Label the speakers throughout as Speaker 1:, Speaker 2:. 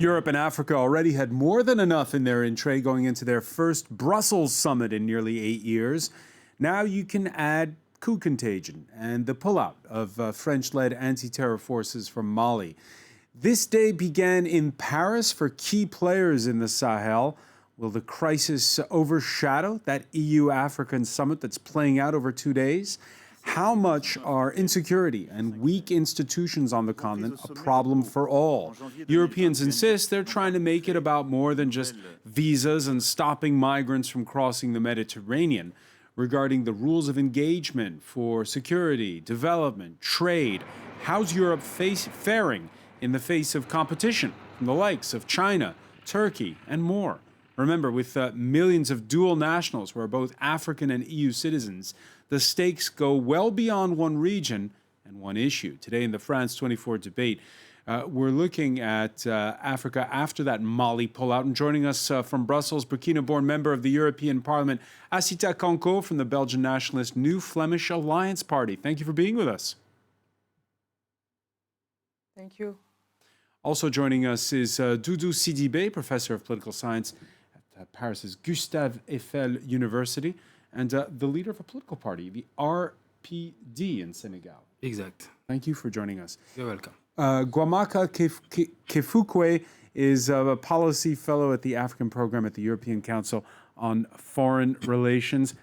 Speaker 1: Europe and Africa already had more than enough in their tray going into their first Brussels summit in nearly 8 years. Now you can add coup contagion and the pullout of French-led anti-terror forces from Mali. This day began in Paris for key players in the Sahel. Will the crisis overshadow that EU-African summit that's playing out over 2 days? How much are insecurity and weak institutions on the continent a problem for all? Europeans insist they're trying to make it about more than just visas and stopping migrants from crossing the Mediterranean. Regarding the rules of engagement for security, development, trade, how's Europe faring in the face of competition from the likes of China, Turkey, and more? Remember, with millions of dual nationals who are both African and EU citizens, the stakes go well beyond one region and one issue. Today in the France 24 debate, we're looking at Africa after that Mali pullout. And joining us from Brussels, Burkina-born member of the European Parliament, Assita Kanko from the Belgian nationalist New Flemish Alliance Party. Thank you for being with us.
Speaker 2: Thank you.
Speaker 1: Also joining us is Doudou Sidibé, professor of political science at Paris's Gustave Eiffel University, and the leader of a political party, the RPD in Senegal.
Speaker 3: Exact.
Speaker 1: Thank you for joining us.
Speaker 3: You're welcome.
Speaker 1: Guamaka Kefukwe is a policy fellow at the African program at the European Council on Foreign Relations.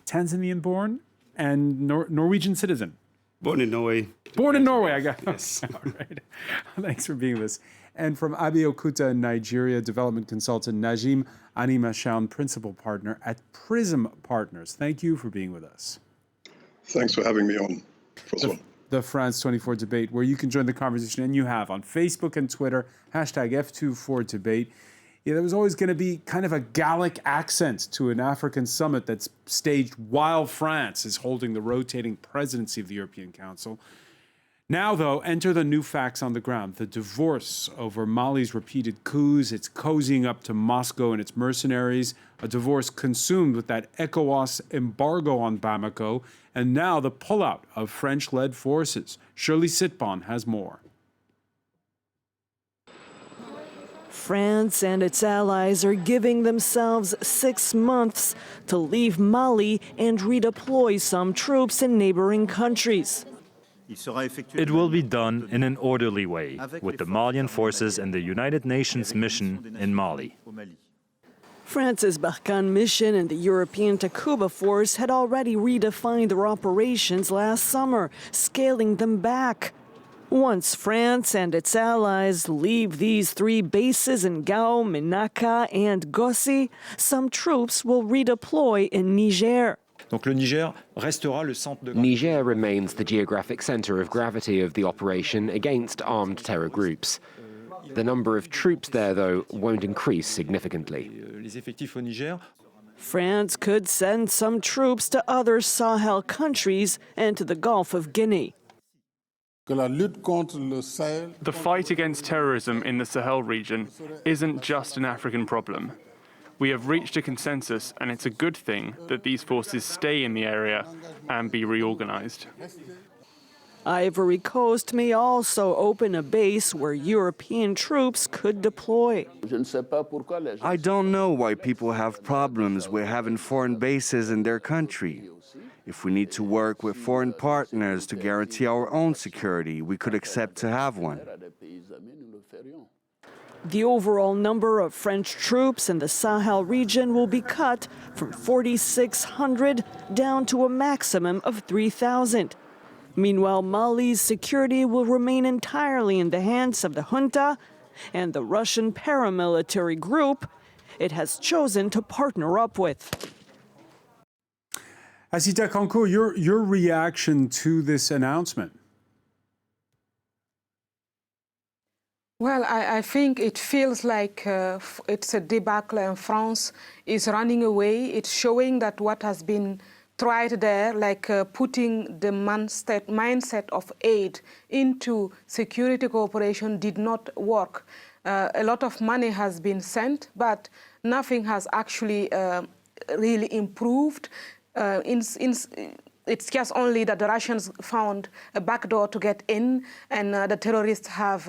Speaker 1: Tanzanian-born and Norwegian citizen.
Speaker 4: Born in Norway.
Speaker 1: Born in Norway, I got it.
Speaker 4: Yes.
Speaker 1: All right. Thanks for being with us. And from Abeokuta in Nigeria, development consultant Najim Animashaun, principal partner at Prism Partners. Thank you for being with us.
Speaker 5: Thanks for having me on, Francois.
Speaker 1: The France 24 debate, where you can join the conversation, and you have on Facebook and Twitter, #F24debate. Yeah, there was always going to be kind of a Gallic accent to an African summit that's staged while France is holding the rotating presidency of the European Council. Now, though, enter the new facts on the ground. The divorce over Mali's repeated coups, it's cozying up to Moscow and its mercenaries, a divorce consumed with that ECOWAS embargo on Bamako, and now the pullout of French-led forces. Shirley Sitbon has more.
Speaker 6: France and its allies are giving themselves 6 months to leave Mali and redeploy some troops in neighboring countries.
Speaker 7: It will be done in an orderly way, with the Malian forces and the United Nations mission in Mali.
Speaker 6: France's Barkhane mission and the European Takuba force had already redefined their operations last summer, scaling them back. Once France and its allies leave these 3 bases in Gao, Menaka, and Gossi, some troops will redeploy in Niger.
Speaker 8: Niger remains the geographic center of gravity of the operation against armed terror groups. The number of troops there, though, won't increase significantly.
Speaker 6: France could send some troops to other Sahel countries and to the Gulf of Guinea.
Speaker 9: The fight against terrorism in the Sahel region isn't just an African problem. We have reached a consensus, and it's a good thing that these forces stay in the area and be reorganized.
Speaker 6: Ivory Coast may also open a base where European troops could deploy.
Speaker 10: I don't know why people have problems with having foreign bases in their country. If we need to work with foreign partners to guarantee our own security, we could accept to have one.
Speaker 6: The overall number of French troops in the Sahel region will be cut from 4,600 down to a maximum of 3,000. Meanwhile, Mali's security will remain entirely in the hands of the junta and the Russian paramilitary group it has chosen to partner up with.
Speaker 1: Assita Kanko, your reaction to this announcement?
Speaker 2: Well, I think it feels like it's a debacle and France is running away. It's showing that what has been tried there, like putting the mindset of aid into security cooperation, did not work. A lot of money has been sent, but nothing has actually really improved. it's just only that the Russians found a backdoor to get in, and the terrorists have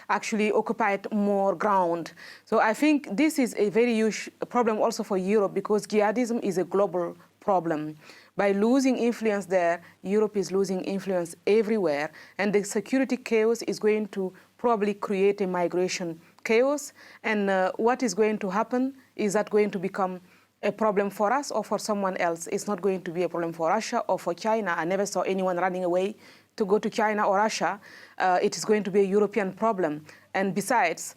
Speaker 2: actually occupied more ground. So I think this is a very huge problem also for Europe, because jihadism is a global problem. By losing influence there, Europe is losing influence everywhere, and the security chaos is going to probably create a migration chaos. And what is going to happen? Is that going to become a problem for us or for someone else? It's not going to be a problem for Russia or for China. I never saw anyone running away to go to China or Russia. It is going to be a European problem. And besides,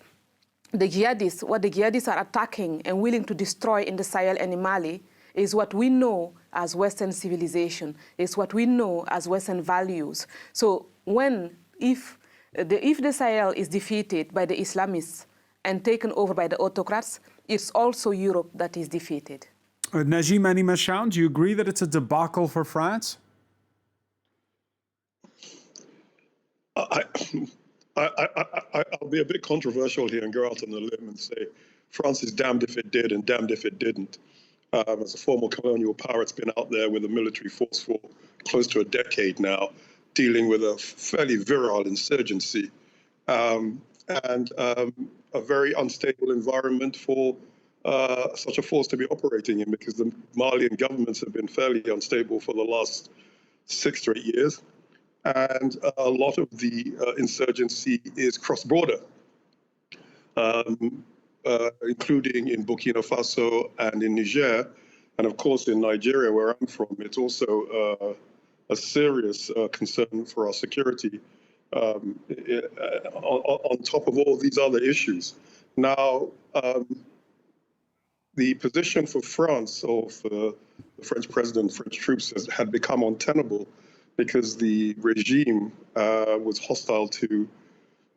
Speaker 2: the jihadists, what the jihadists are attacking and willing to destroy in the Sahel and in Mali is what we know as Western civilization, is what we know as Western values. So if the Sahel is defeated by the Islamists and taken over by the autocrats, it's also Europe that is defeated.
Speaker 1: Najim Animashaun, do you agree that it's a debacle for France?
Speaker 5: I'll be a bit controversial here and go out on a limb and say France is damned if it did and damned if it didn't. As a former colonial power, it's been out there with a military force for close to a decade now, dealing with a fairly virile insurgency and a very unstable environment for such a force to be operating in, because the Malian governments have been fairly unstable for the last 6 to 8 years. And a lot of the insurgency is cross-border, including in Burkina Faso and in Niger. And of course, in Nigeria, where I'm from, it's also a serious concern for our security on top of all these other issues. Now, the position for France, or for the French president, French troops, had become untenable because the regime was hostile to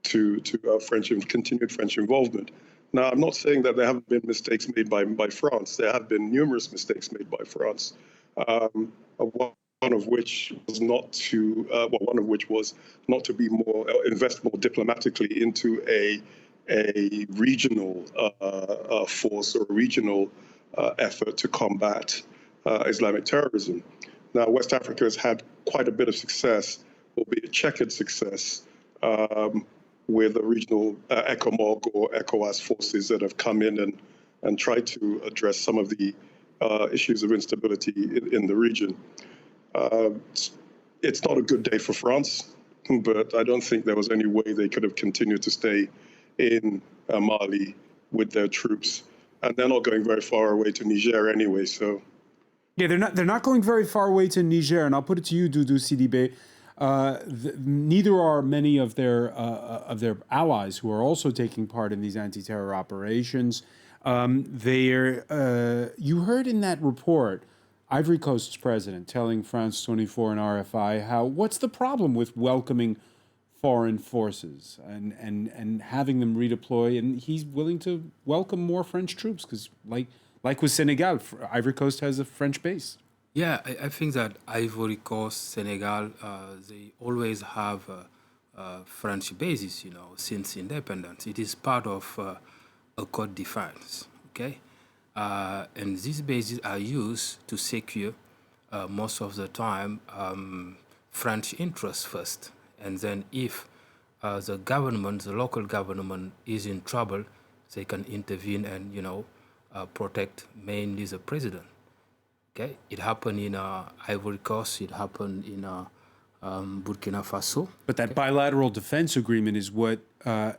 Speaker 5: continued French involvement. Now, I'm not saying that there haven't been mistakes made by France. There have been numerous mistakes made by France. One of which was not to invest more diplomatically into a regional force or a regional effort to combat Islamic terrorism. Now, West Africa has had quite a bit of success, albeit checkered success, with the regional ECOMOG or ECOWAS forces that have come in and tried to address some of the issues of instability in the region. It's not a good day for France, but I don't think there was any way they could have continued to stay in Mali with their troops. And they're not going very far away to Niger anyway, so...
Speaker 1: Yeah, they're not going very far away to Niger, and I'll put it to you, Doudou Sidibé. Neither are many of their allies who are also taking part in these anti-terror operations. You heard in that report Ivory Coast's president telling France 24 and RFI what's the problem with welcoming foreign forces and having them redeploy, and he's willing to welcome more French troops because, like with Senegal, Ivory Coast has a French base.
Speaker 3: Yeah, I think that Ivory Coast, Senegal, they always have French bases, since independence. It is part of a code defense, okay? And these bases are used to secure, most of the time, French interests first. And then if the local government is in trouble, they can intervene and, protect mainly the president. Okay, it happened in Ivory Coast. It happened in Burkina Faso.
Speaker 1: But that bilateral defense agreement is what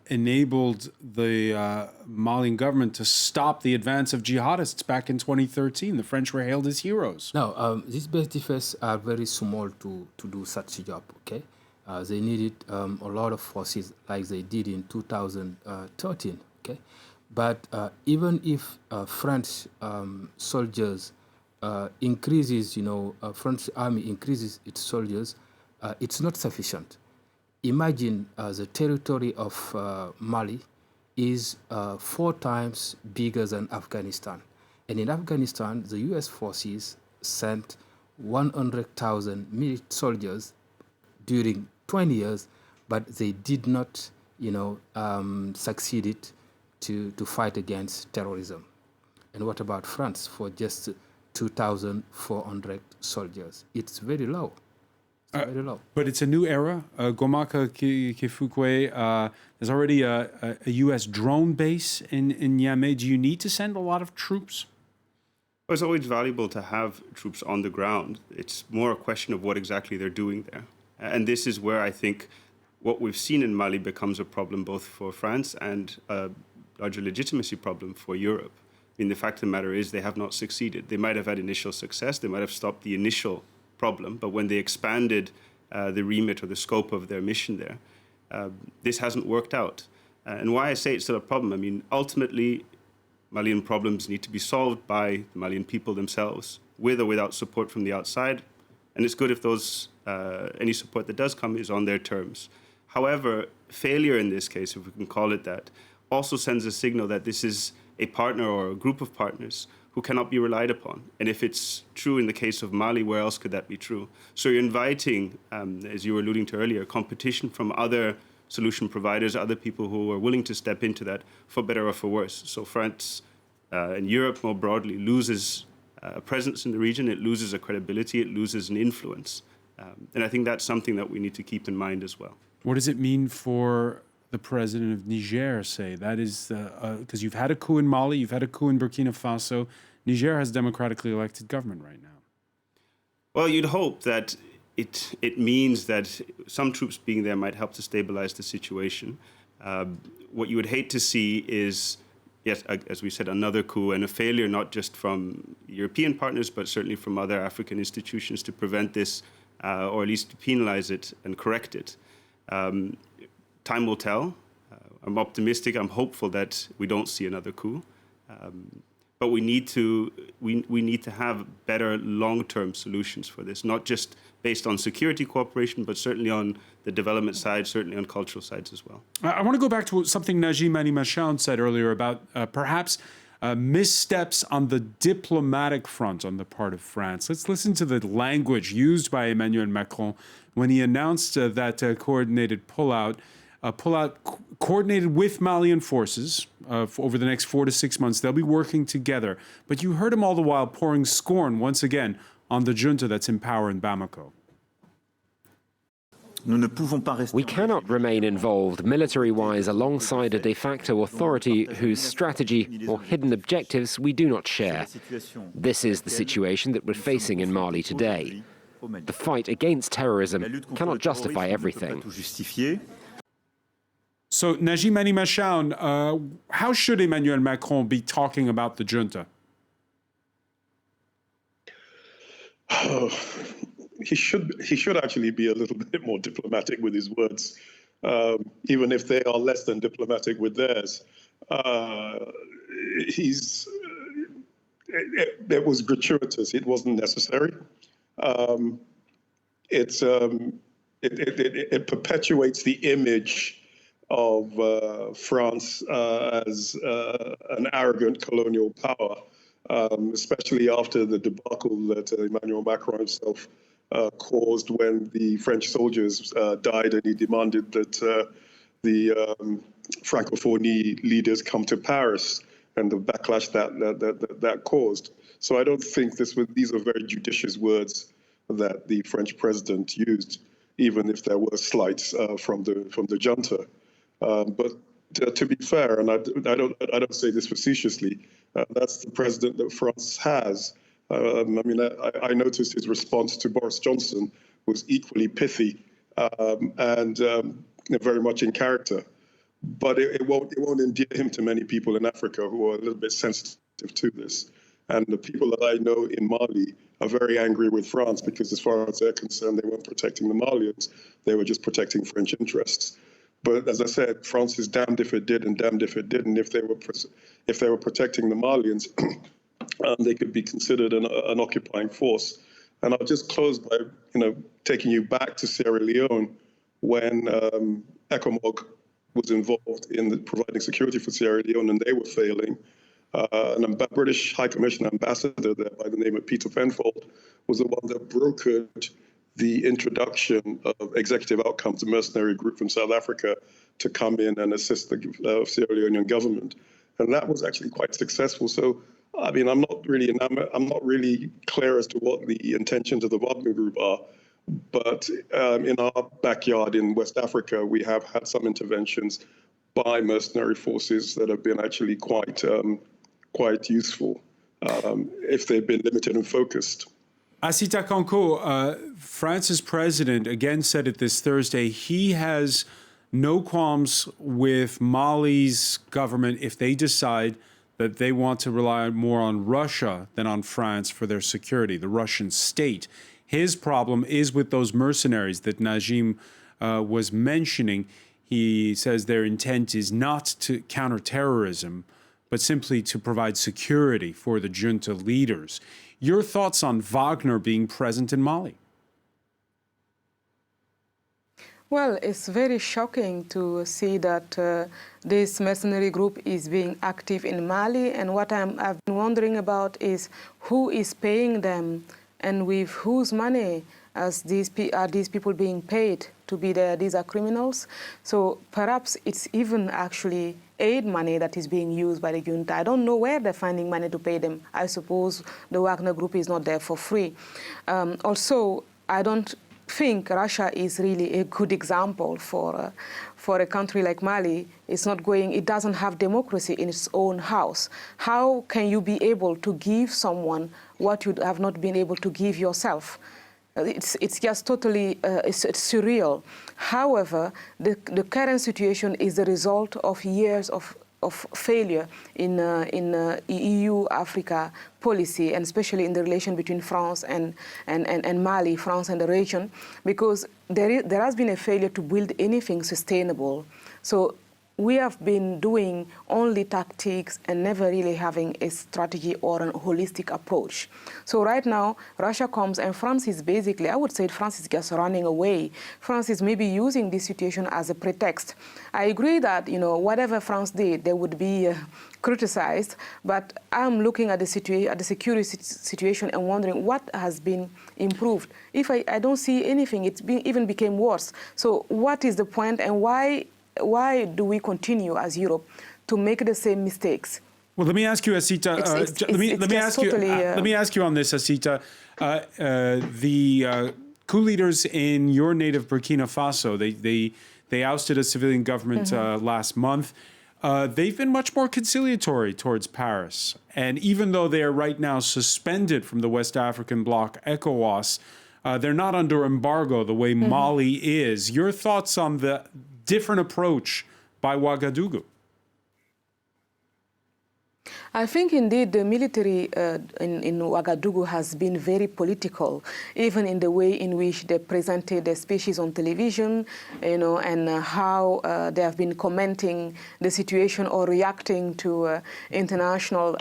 Speaker 1: enabled the Malian government to stop the advance of jihadists back in 2013. The French were hailed as heroes.
Speaker 3: No, these base defenses are very small to do such a job. Okay, they needed a lot of forces like they did in 2013. Okay, but even if French soldiers increases, French army increases its soldiers, it's not sufficient. Imagine the territory of Mali is 4 times bigger than Afghanistan. And in Afghanistan, the US forces sent 100,000 soldiers during 20 years, but they did not, succeeded to fight against terrorism. And what about France? For just 2,400 soldiers. It's very low. It's very low.
Speaker 1: But it's a new era. Gomaka Kifukwe, there's already a U.S. drone base in Niamey. Do you need to send a lot of troops?
Speaker 4: Well, it's always valuable to have troops on the ground. It's more a question of what exactly they're doing there. And this is where I think what we've seen in Mali becomes a problem both for France and a larger legitimacy problem for Europe. I mean, the fact of the matter is they have not succeeded. They might have had initial success. They might have stopped the initial problem. But when they expanded the remit or the scope of their mission there, this hasn't worked out. And why I say it's still a problem, I mean, ultimately, Malian problems need to be solved by the Malian people themselves, with or without support from the outside. And it's good if those any support that does come is on their terms. However, failure in this case, if we can call it that, also sends a signal that this is a partner or a group of partners who cannot be relied upon. And if it's true in the case of Mali, where else could that be true? So you're inviting, as you were alluding to earlier, competition from other solution providers, other people who are willing to step into that, for better or for worse. So France and Europe more broadly loses a presence in the region, it loses a credibility, it loses an influence. And I think that's something that we need to keep in mind as well.
Speaker 1: What does it mean for the president of Niger, say? That is, because you've had a coup in Mali, you've had a coup in Burkina Faso. Niger has democratically elected government right now.
Speaker 4: Well, you'd hope that it means that some troops being there might help to stabilize the situation. What you would hate to see is, yes, as we said, another coup and a failure, not just from European partners, but certainly from other African institutions to prevent this, or at least to penalize it and correct it. Time will tell. I'm optimistic. I'm hopeful that we don't see another coup. But we need to have better long-term solutions for this, not just based on security cooperation, but certainly on the development side, certainly on cultural sides as well.
Speaker 1: I want to go back to something Najib Mani-Machon said earlier about perhaps missteps on the diplomatic front on the part of France. Let's listen to the language used by Emmanuel Macron when he announced that coordinated pullout coordinated with Malian forces over the next 4 to 6 months. They'll be working together. But you heard him all the while pouring scorn, once again, on the junta that's in power in Bamako.
Speaker 8: We cannot remain involved military-wise alongside a de facto authority whose strategy or hidden objectives we do not share. This is the situation that we're facing in Mali today. The fight against terrorism cannot justify everything.
Speaker 1: So, Najib Mani-Machon, how should Emmanuel Macron be talking about the junta?
Speaker 5: He should actually be a little bit more diplomatic with his words, even if they are less than diplomatic with theirs. It was gratuitous. It wasn't necessary. It perpetuates the image of France as an arrogant colonial power, especially after the debacle that Emmanuel Macron himself caused when the French soldiers died, and he demanded that the Francophonie leaders come to Paris, and the backlash that caused. So I don't think these are very judicious words that the French president used, even if there were slights from the junta. But to be fair, and I don't say this facetiously, that's the president that France has. I noticed his response to Boris Johnson was equally pithy and very much in character. But it won't endear him to many people in Africa who are a little bit sensitive to this. And the people that I know in Mali are very angry with France because, as far as they're concerned, they weren't protecting the Malians; they were just protecting French interests. But as I said, France is damned if it did and damned if it didn't. If they were protecting the Malians, they could be considered an occupying force. And I'll just close by taking you back to Sierra Leone when ECOMOG was involved in providing security for Sierra Leone, and they were failing. A British High Commission ambassador there by the name of Peter Penfold was the one that brokered the introduction of Executive Outcomes, a mercenary group from South Africa, to come in and assist the Sierra Leonean government. And that was actually quite successful. So I mean, I'm not really clear as to what the intentions of the Wagner Group are. But in our backyard in West Africa, we have had some interventions by mercenary forces that have been actually quite useful if they've been limited and focused.
Speaker 1: Asita Kanko, France's president again said it this Thursday. He has no qualms with Mali's government if they decide that they want to rely more on Russia than on France for their security, the Russian state. His problem is with those mercenaries that Najim was mentioning. He says their intent is not to counter terrorism, but simply to provide security for the junta leaders. Your thoughts on Wagner being present in Mali?
Speaker 2: Well, it's very shocking to see that this mercenary group is being active in Mali. And what I've been wondering about is who is paying them and with whose money are these people being paid to be there? These are criminals. So perhaps it's even actually aid money that is being used by the junta. I don't know where they're finding money to pay them. I suppose the Wagner group is not there for free. Also, I don't think Russia is really a good example for a country like Mali. It doesn't have democracy in its own house. How can you be able to give someone what you have not been able to give yourself? It's just totally it's surreal. However, the current situation is the result of years of failure in EU-Africa policy, and especially in the relation between France and Mali, France and the region, because there has been a failure to build anything sustainable. So we have been doing only tactics and never really having a strategy or a holistic approach. So right now, Russia comes and France is basically, I would say France is just running away. France is maybe using this situation as a pretext. I agree that, whatever France did, they would be criticized, but I'm looking at the security situation and wondering what has been improved. If I don't see anything, even became worse. So what is the point, and why do we continue as Europe to make the same mistakes?
Speaker 1: Well, let me ask you, Asita. Let me ask you on this, Asita. The coup leaders in your native Burkina Faso, they ousted a civilian government last month. They've been much more conciliatory towards Paris, and even though they are right now suspended from the West African bloc ECOWAS, they're not under embargo the way Mali is. Your thoughts on the different approach by Ouagadougou?
Speaker 2: I think indeed the military in Ouagadougou has been very political, even in the way in which they presented the species on television, and how they have been commenting the situation or reacting to international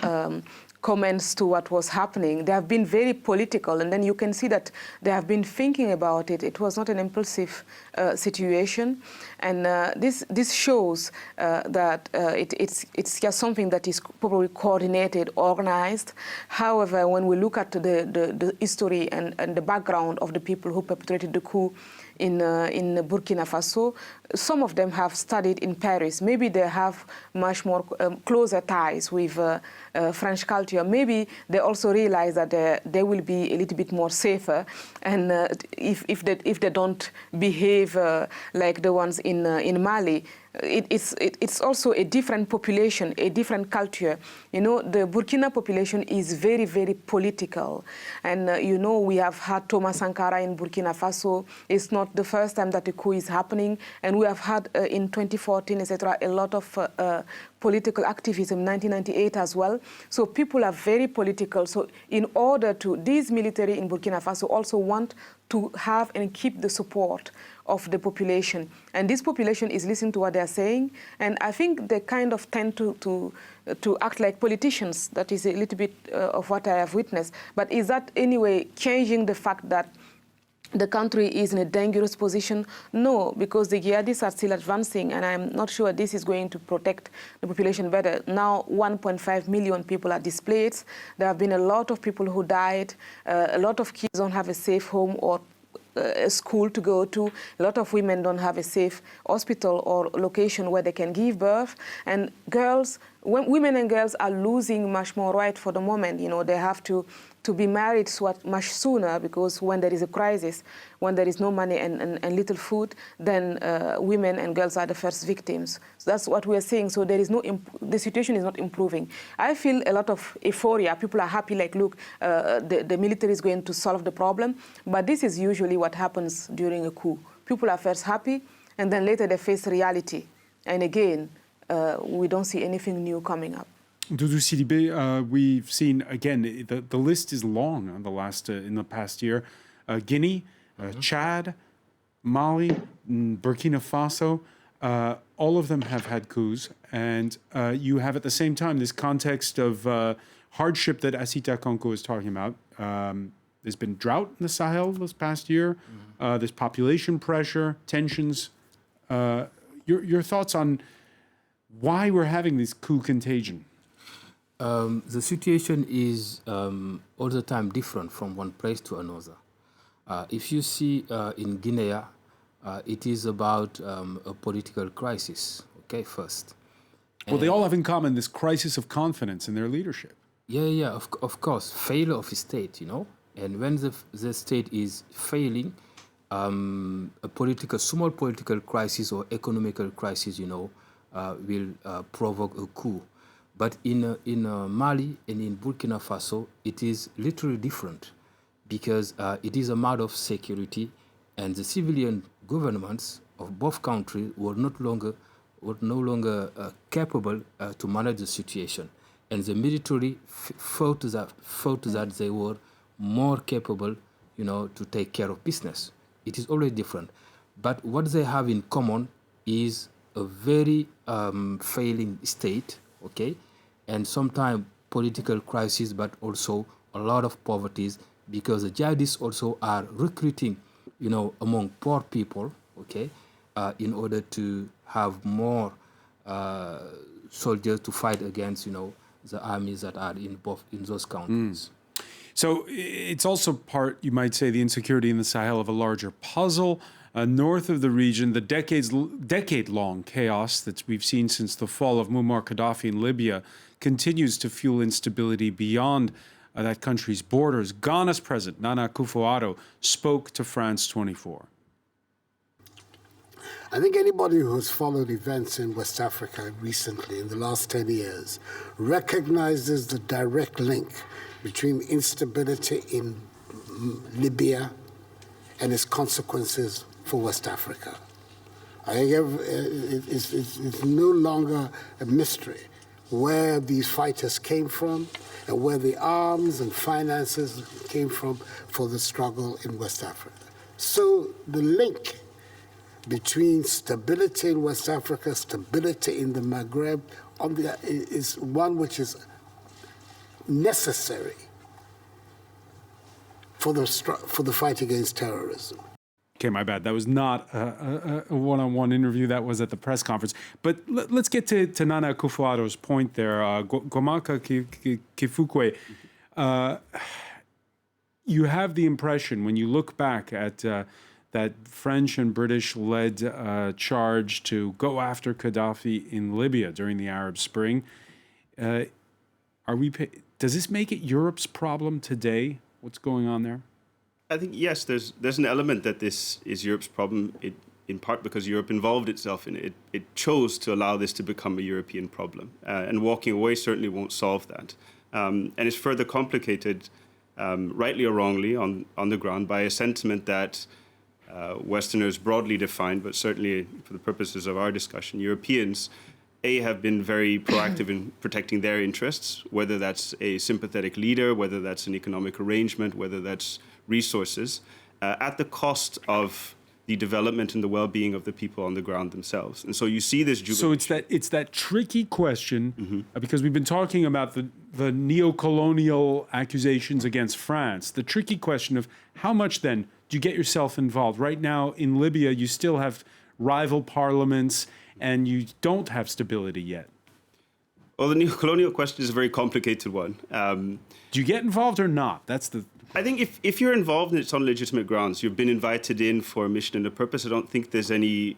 Speaker 2: comments to what was happening. They have been very political, and then you can see that they have been thinking about it. It was not an impulsive situation, and this shows that it's just something that is probably coordinated, organized. However, when we look at the history and the background of the people who perpetrated the coup in Burkina Faso, some of them have studied in Paris. Maybe they have much more closer ties with French culture. Maybe they also realize that they will be a little bit more safer, and if they don't behave like the ones in Mali. It's also a different population, a different culture. The Burkina population is very, very political. And, we have had Thomas Sankara in Burkina Faso. It's not the first time that the coup is happening. And we have had, in 2014, etc., a lot of political activism, 1998 as well. So people are very political. So in order these military in Burkina Faso also want to have and keep the support of the population. And this population is listening to what they're saying. And I think they kind of tend to act like politicians. That is a little bit of what I have witnessed. But is that anyway changing the fact that the country is in a dangerous position? No, because the jihadists are still advancing, and I'm not sure this is going to protect the population better. Now 1.5 million people are displaced. There have been a lot of people who died. A lot of kids don't have a safe home or a school to go to. A lot of women don't have a safe hospital or location where they can give birth. And women and girls are losing much more right for the moment. They have to be married much sooner, because when there is a crisis, when there is no money and little food, then women and girls are the first victims. So that's what we are seeing. So the situation is not improving. I feel a lot of euphoria. People are happy, like, look, the military is going to solve the problem. But this is usually what happens during a coup. People are first happy, and then later they face reality. And again, we don't see anything new coming up.
Speaker 1: Doudou Sidibé, we've seen, again, the list is long in the past year. Guinea, Chad, Mali, Burkina Faso, all of them have had coups. And you have at the same time this context of hardship that Asita Konko is talking about. There's been drought in the Sahel this past year. There's population pressure, tensions. Your thoughts on why we're having this coup contagion?
Speaker 3: The situation is all the time different from one place to another. If you see in Guinea, it is about a political crisis, okay, first.
Speaker 1: Well, they all have in common this crisis of confidence in their leadership.
Speaker 3: Yeah, of course, failure of a state, And when the state is failing, a small political crisis or economical crisis, will provoke a coup. But in Mali and in Burkina Faso, it is literally different, because it is a matter of security, and the civilian governments of both countries were no longer capable to manage the situation, and the military thought that they were more capable, to take care of business. It is always different, but what they have in common is a very failing state, okay. And sometimes political crisis, but also a lot of poverty, because the jihadists also are recruiting, among poor people, okay, in order to have more soldiers to fight against, the armies that are in those countries.
Speaker 1: So it's also part, you might say, the insecurity in the Sahel of a larger puzzle. North of the region, the decade-long chaos that we've seen since the fall of Muammar Gaddafi in Libya continues to fuel instability beyond that country's borders. Ghana's president, Nana Akufo-Addo, spoke to France 24.
Speaker 11: I think anybody who has followed events in West Africa recently, in the last 10 years, recognizes the direct link between instability in Libya and its consequences for West Africa. I think it's no longer a mystery where these fighters came from and where the arms and finances came from for the struggle in West Africa. So the link between stability in West Africa, stability in the Maghreb, is one which is necessary for the fight against terrorism.
Speaker 1: Okay, my bad. That was not a one-on-one interview. That was at the press conference. But let's get to Nana Akufo-Addo's point there. Gomaka Kifukwe, you have the impression, when you look back at that French and British-led charge to go after Gaddafi in Libya during the Arab Spring, does this make it Europe's problem today? What's going on there?
Speaker 4: I think, yes, there's an element that this is Europe's problem, in part because Europe involved itself in it. It chose to allow this to become a European problem. And walking away certainly won't solve that. And it's further complicated, rightly or wrongly, on the ground by a sentiment that Westerners broadly defined, but certainly for the purposes of our discussion, Europeans, have been very proactive in protecting their interests, whether that's a sympathetic leader, whether that's an economic arrangement, whether that's resources, at the cost of the development and the well-being of the people on the ground themselves. And so you see this jubilation.
Speaker 1: So it's that tricky question, because we've been talking about the neo-colonial accusations against France, the tricky question of how much then do you get yourself involved? Right now in Libya, you still have rival parliaments, and you don't have stability yet.
Speaker 4: Well, the neo-colonial question is a very complicated one.
Speaker 1: Do you get involved or not? That's the
Speaker 4: I think if you're involved and it's on legitimate grounds, you've been invited in for a mission and a purpose, I don't think there's any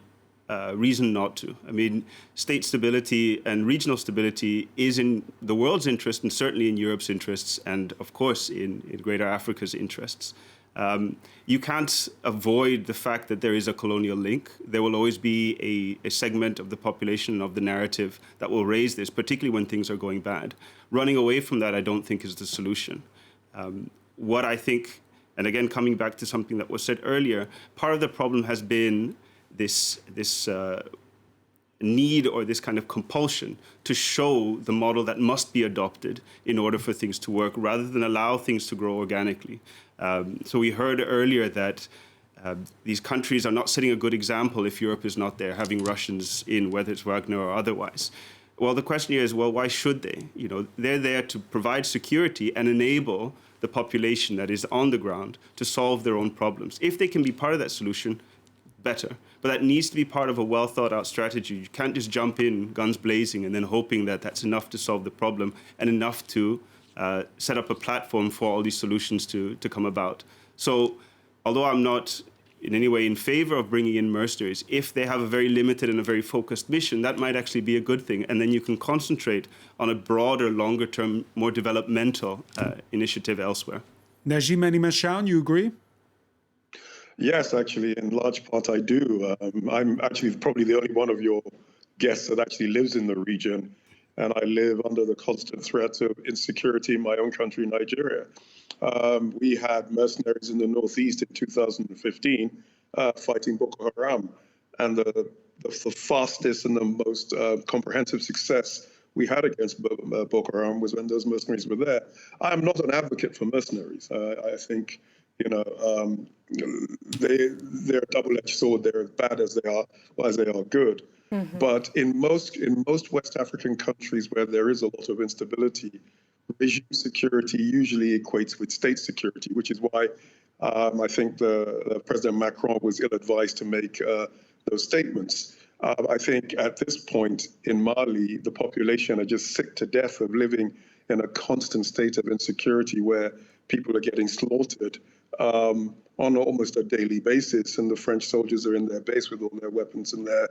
Speaker 4: reason not to. I mean, state stability and regional stability is in the world's interest and certainly in Europe's interests and, of course, in Greater Africa's interests. You can't avoid the fact that there is a colonial link. There will always be a segment of the population of the narrative that will raise this, particularly when things are going bad. Running away from that, I don't think, is the solution. What I think, and again, coming back to something that was said earlier, part of the problem has been this need or this kind of compulsion to show the model that must be adopted in order for things to work, rather than allow things to grow organically. So we heard earlier that these countries are not setting a good example if Europe is not there, having Russians in, whether it's Wagner or otherwise. Well, the question here is, well, why should they? You know, they're there to provide security and enable the population that is on the ground to solve their own problems. If they can be part of that solution, better. But that needs to be part of a well-thought-out strategy. You can't just jump in, guns blazing, and then hoping that that's enough to solve the problem and enough to set up a platform for all these solutions to come about. So, although I'm not in any way in favor of bringing in mercenaries, if they have a very limited and a very focused mission, that might actually be a good thing. And then you can concentrate on a broader, longer-term, more developmental initiative elsewhere.
Speaker 1: Najim Menimeshan, you agree?
Speaker 5: Yes, actually, in large part I do. I'm actually probably the only one of your guests that actually lives in the region, and I live under the constant threat of insecurity in my own country, Nigeria. We had mercenaries in the northeast in 2015 fighting Boko Haram, and the fastest and the most comprehensive success we had against Boko Haram was when those mercenaries were there. I am not an advocate for mercenaries. I think, you know, they're a double-edged sword. They're as bad as they are good. Mm-hmm. But in most West African countries where there is a lot of instability, regime security usually equates with state security, which is why I think the President Macron was ill-advised to make those statements. I think at this point in Mali, the population are just sick to death of living in a constant state of insecurity where people are getting slaughtered on almost a daily basis, and the French soldiers are in their base with all their weapons and their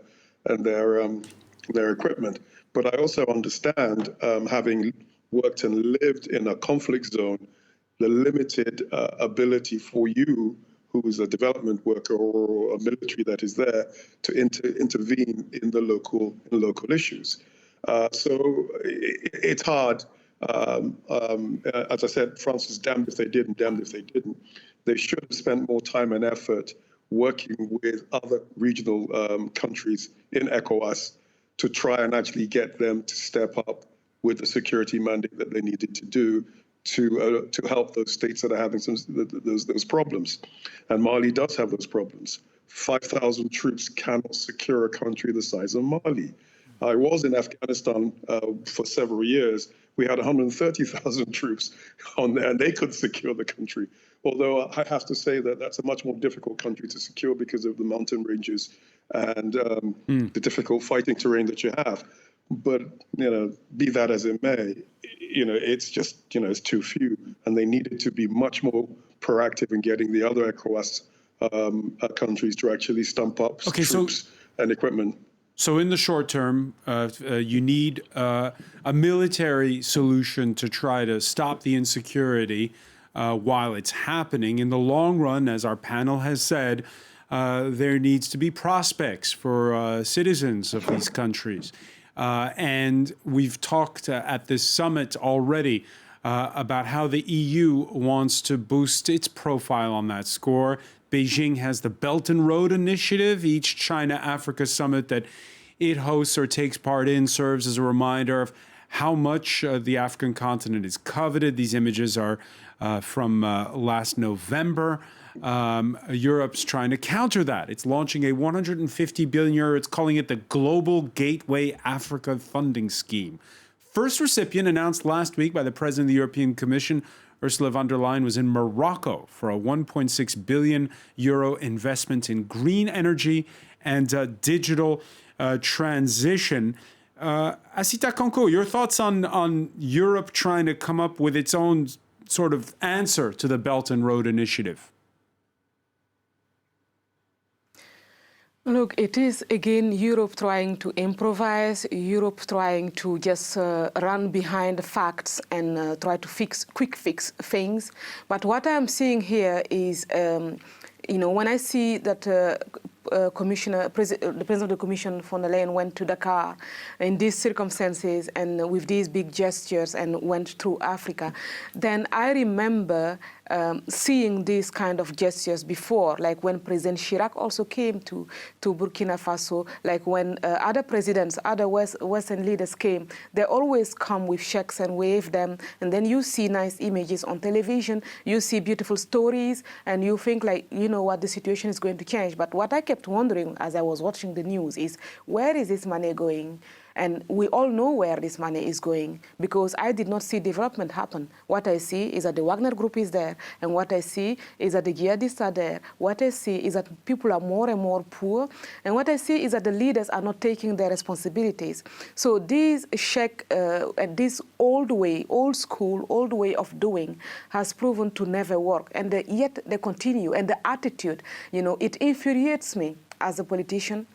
Speaker 5: equipment. But I also understand, having worked and lived in a conflict zone, the limited ability for you, who is a development worker or a military that is there, to intervene in the local issues. So it's hard. As I said, France is damned if they did and damned if they didn't. They should have spent more time and effort working with other regional countries in ECOWAS to try and actually get them to step up with the security mandate that they needed to do to help those states that are having those problems. And Mali does have those problems. 5,000 troops cannot secure a country the size of Mali. I was in Afghanistan for several years. We had 130,000 troops on there, and they could secure the country. Although I have to say that that's a much more difficult country to secure because of the mountain ranges and the difficult fighting terrain that you have. But, you know, be that as it may, you know, it's just, you know, it's too few. And they needed to be much more proactive in getting the other ECOWAS countries to actually stump up troops and equipment.
Speaker 1: So in the short term, you need a military solution to try to stop the insecurity while it's happening. In the long run, as our panel has said, there needs to be prospects for citizens of these countries. And we've talked at this summit already about how the EU wants to boost its profile on that score. Beijing has the Belt and Road Initiative. Each China-Africa summit that it hosts or takes part in serves as a reminder of how much the African continent is coveted. These images are from last November. Europe's trying to counter that. It's launching a 150 billion euro, it's calling it the Global Gateway Africa Funding Scheme. First recipient announced last week by the President of the European Commission, Ursula von der Leyen, was in Morocco for a 1.6 billion euro investment in green energy and digital transition. Asita Konko, your thoughts on Europe trying to come up with its own sort of answer to the Belt and Road Initiative?
Speaker 2: Look, it is, again, Europe trying to improvise, Europe trying to just run behind the facts and try to quick fix things. But what I'm seeing here is, when I see that the President of the Commission, von der Leyen, went to Dakar in these circumstances and with these big gestures and went through Africa, then I remember seeing these kind of gestures before, like when President Chirac also came to Burkina Faso, like when other presidents, other Western leaders came, they always come with checks and wave them, and then you see nice images on television, you see beautiful stories, and you think like, you know what, the situation is going to change. But what I kept wondering as I was watching the news is, where is this money going? And we all know where this money is going, because I did not see development happen. What I see is that the Wagner Group is there, and what I see is that the jihadists are there. What I see is that people are more and more poor, and what I see is that the leaders are not taking their responsibilities. So this this old school way of doing has proven to never work, and yet they continue. And the attitude, it infuriates me as a politician,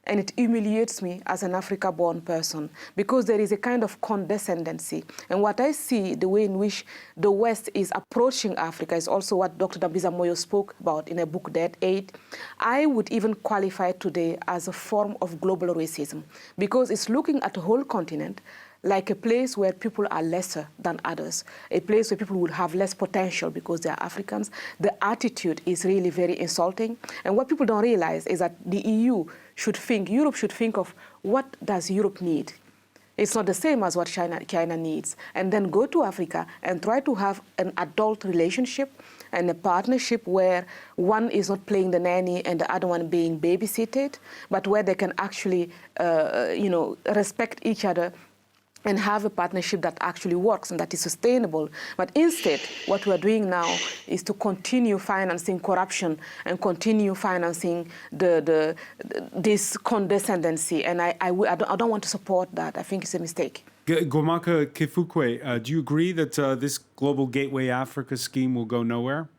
Speaker 2: and it humiliates me as an Africa-born person, because there is a kind of condescendency. And what I see, the way in which the West is approaching Africa, is also what Dr. Dambisa Moyo spoke about in a book, Dead Aid. I would even qualify it today as a form of global racism, because it's looking at the whole continent like a place where people are lesser than others, a place where people will have less potential because they are Africans. The attitude is really very insulting. And what people don't realize is that the Europe should think of, what does Europe need? It's not the same as what China needs. And then go to Africa and try to have an adult relationship and a partnership where one is not playing the nanny and the other one being babysitted, but where they can actually, respect each other and have a partnership that actually works and that is sustainable. But instead, what we're doing now is to continue financing corruption and continue financing this condescendency. And I don't want to support that. I think it's a mistake.
Speaker 1: Gomaka Kifukwe, do you agree that this Global Gateway Africa scheme will go nowhere?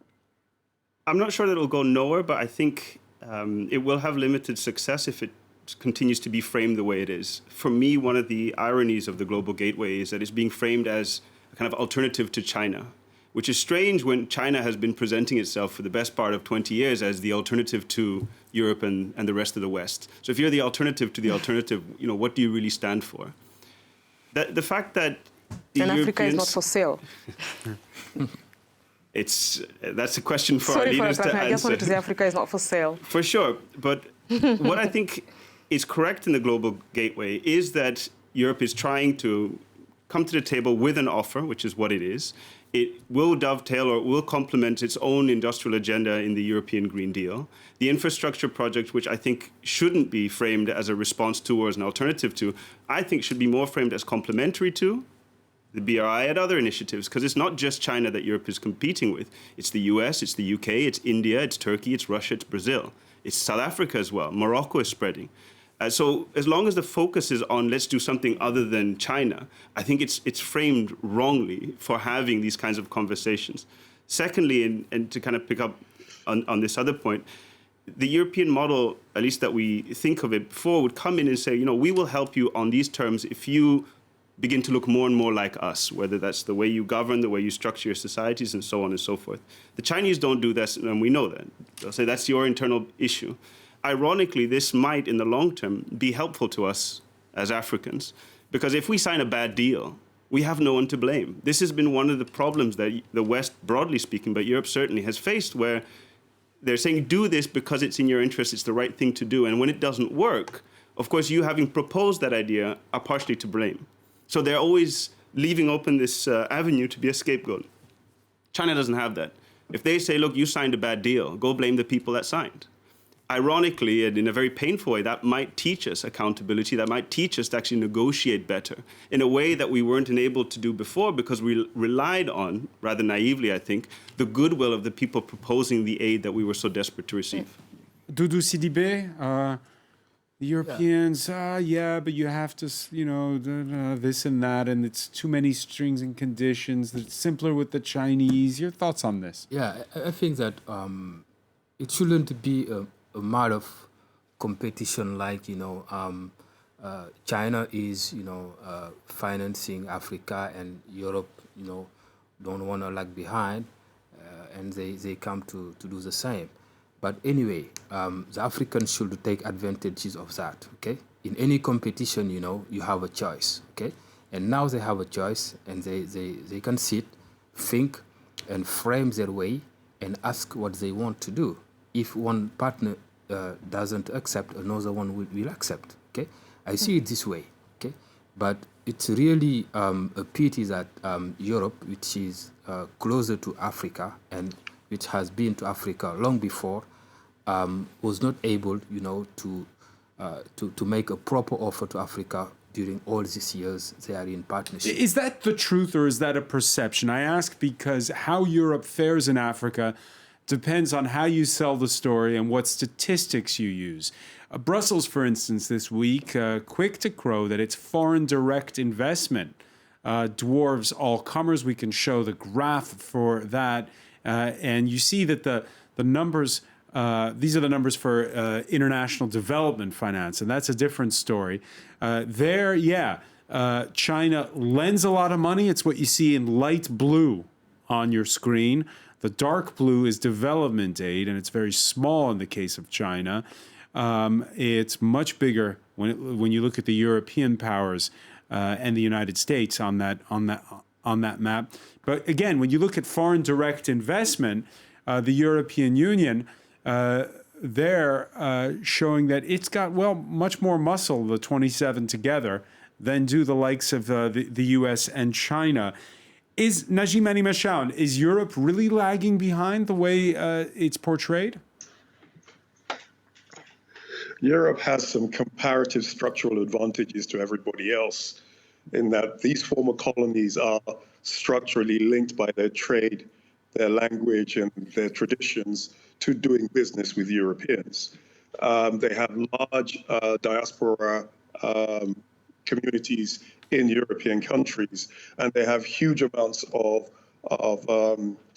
Speaker 4: I'm not sure that it'll go nowhere, but I think it will have limited success if it continues to be framed the way it is. For me, one of the ironies of the Global Gateway is that it's being framed as a kind of alternative to China, which is strange when China has been presenting itself for the best part of 20 years as the alternative to Europe and the rest of the West. So if you're the alternative to the alternative, what do you really stand for? The fact that the
Speaker 2: Africa is not for sale.
Speaker 4: That's a question for our leaders to answer.
Speaker 2: I just wanted to say Africa is not for sale.
Speaker 4: For sure, but what I think is correct in the Global Gateway is that Europe is trying to come to the table with an offer, which is what it is. It will dovetail or will complement its own industrial agenda in the European Green Deal. The infrastructure project, which I think shouldn't be framed as a response to or as an alternative to, I think should be more framed as complementary to the BRI and other initiatives, because it's not just China that Europe is competing with. It's the US, it's the UK, it's India, it's Turkey, it's Russia, it's Brazil. It's South Africa as well. Morocco is spreading. So as long as the focus is on let's do something other than China, I think it's framed wrongly for having these kinds of conversations. Secondly, and to kind of pick up on this other point, the European model, at least that we think of it before, would come in and say, we will help you on these terms if you begin to look more and more like us, whether that's the way you govern, the way you structure your societies, and so on and so forth. The Chinese don't do this, and we know that. They'll say that's your internal issue. Ironically, this might, in the long term, be helpful to us as Africans, because if we sign a bad deal, we have no one to blame. This has been one of the problems that the West, broadly speaking, but Europe certainly has faced, where they're saying, do this because it's in your interest, it's the right thing to do. And when it doesn't work, of course, you having proposed that idea are partially to blame. So they're always leaving open this avenue to be a scapegoat. China doesn't have that. If they say, look, you signed a bad deal, go blame the people that signed. Ironically, and in a very painful way, that might teach us accountability, that might teach us to actually negotiate better in a way that we weren't enabled to do before, because we relied on, rather naively, I think, the goodwill of the people proposing the aid that we were so desperate to receive.
Speaker 1: Doudou Sidibé, The Europeans, yeah, but you have to, this and that, and it's too many strings and conditions. It's simpler with the Chinese. Your thoughts on this?
Speaker 3: Yeah, I think that it shouldn't be a matter of competition like, China is, financing Africa and Europe, don't want to lag behind, and they come to do the same. But anyway, the Africans should take advantages of that, okay? In any competition, you have a choice, okay? And now they have a choice, and they can sit, think, and frame their way, and ask what they want to do. If one partner doesn't accept, another one will accept, okay? I see it this way, okay? But it's really a pity that Europe, which is closer to Africa and which has been to Africa long before, was not able, to make a proper offer to Africa during all these years they are in partnership.
Speaker 1: Is that the truth or is that a perception? I ask because how Europe fares in Africa depends on how you sell the story and what statistics you use. Brussels, for instance, this week, quick to crow that its foreign direct investment dwarfs all comers. We can show the graph for that. And you see that the numbers, these are the numbers for international development finance, and that's a different story. China lends a lot of money. It's what you see in light blue on your screen. The dark blue is development aid, and it's very small in the case of China. It's much bigger when you look at the European powers and the United States on that map. But again, when you look at foreign direct investment, the European Union, they're showing that it's got, much more muscle, the 27 together, than do the likes of the U.S. and China. Is Najim Animashaun, is Europe really lagging behind the way it's portrayed?
Speaker 5: Europe has some comparative structural advantages to everybody else in that these former colonies are structurally linked by their trade, their language, and their traditions to doing business with Europeans. They have large diaspora communities in European countries, and they have huge amounts of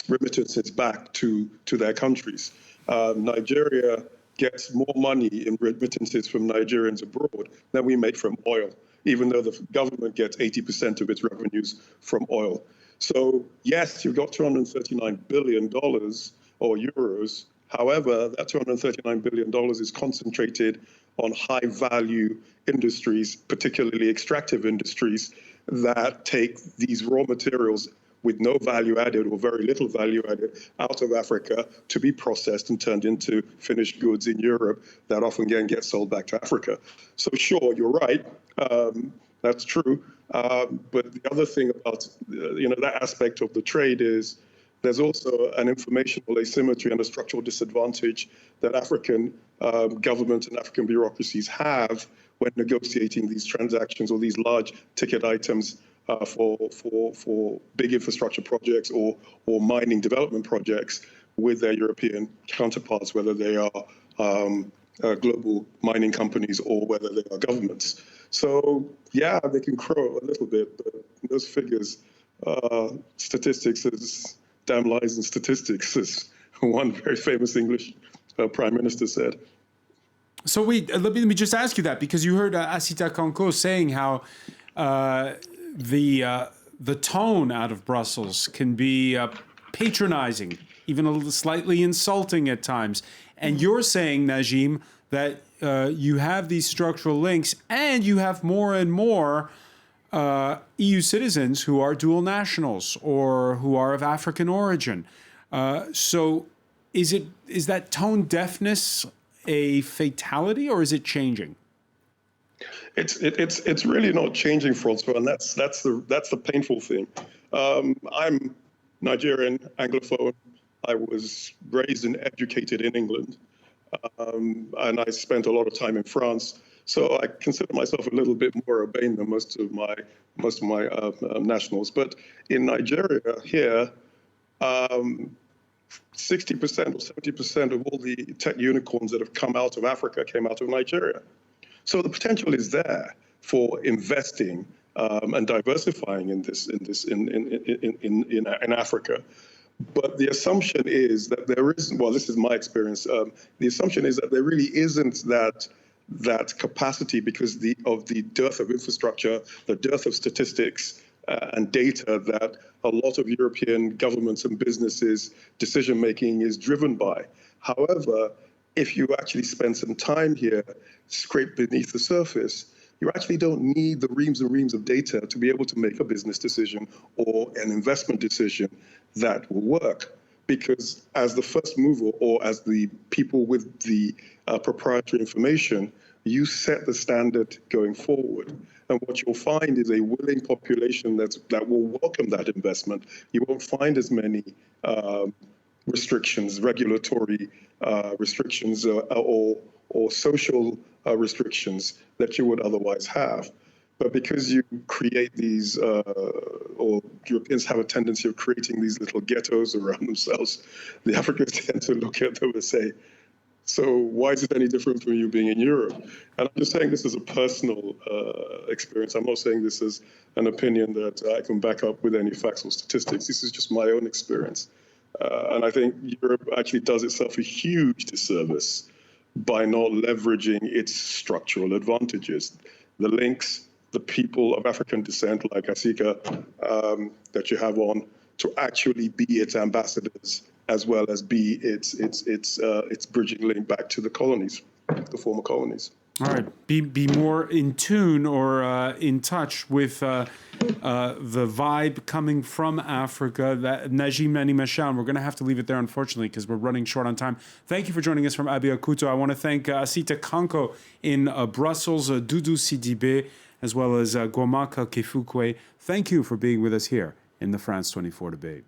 Speaker 5: remittances back to their countries. Nigeria gets more money in remittances from Nigerians abroad than we make from oil, even though the government gets 80% of its revenues from oil. So yes, you've got $239 billion or euros. However, that $239 billion is concentrated on high-value industries, particularly extractive industries, that take these raw materials with no value added or very little value added out of Africa to be processed and turned into finished goods in Europe that often again get sold back to Africa. So sure, you're right, that's true. But the other thing about that aspect of the trade is there's also an informational asymmetry and a structural disadvantage that African governments and African bureaucracies have when negotiating these transactions or these large ticket items for big infrastructure projects or mining development projects with their European counterparts, whether they are global mining companies or whether they are governments. So yeah, they can crow a little bit, but those figures, statistics is damn lies and statistics, as one very famous English prime minister said.
Speaker 1: So let me just ask you that, because you heard Asita Konko saying how the tone out of Brussels can be patronizing, even a little slightly insulting at times. And you're saying, Najim, that you have these structural links and you have more and more EU citizens who are dual nationals or who are of African origin. So is that tone deafness a fatality, or is it changing?
Speaker 5: It's really not changing, Francois, and that's the painful thing. I'm Nigerian, Anglophone. I was raised and educated in England, and I spent a lot of time in France. So I consider myself a little bit more urbane than most of my nationals. But in Nigeria here, 60% or 70% of all the tech unicorns that have come out of Africa came out of Nigeria. So the potential is there for investing and diversifying in Africa. But the assumption is that there isn't, well, this is my experience, the assumption is that there really isn't that capacity because of the dearth of infrastructure, the dearth of statistics and data that a lot of European governments and businesses' decision-making is driven by. However, if you actually spend some time here, scrape beneath the surface, you actually don't need the reams and reams of data to be able to make a business decision or an investment decision that will work. Because as the first mover or as the people with the proprietary information, you set the standard going forward. And what you'll find is a willing population that will welcome that investment. You won't find as many restrictions, regulatory restrictions or social restrictions that you would otherwise have. But because you create these, or Europeans have a tendency of creating these little ghettos around themselves, the Africans tend to look at them and say, so why is it any different from you being in Europe? And I'm just saying this as a personal experience. I'm not saying this as an opinion that I can back up with any facts or statistics. This is just my own experience. And I think Europe actually does itself a huge disservice by not leveraging its structural advantages. The links, the people of African descent, like Asika, that you have on, to actually be its ambassadors, as well as be its bridging link back to the colonies, the former colonies.
Speaker 1: All right, be more in tune or in touch with the vibe coming from Africa. That Najim Nani-Mashan, we're going to have to leave it there, unfortunately, because we're running short on time. Thank you for joining us from Abeokuta. I want to thank Asita Kanko in Brussels, Dudu Sidibe, as well as Gwamaka Kifukwe. Thank you for being with us here in the France 24 debate.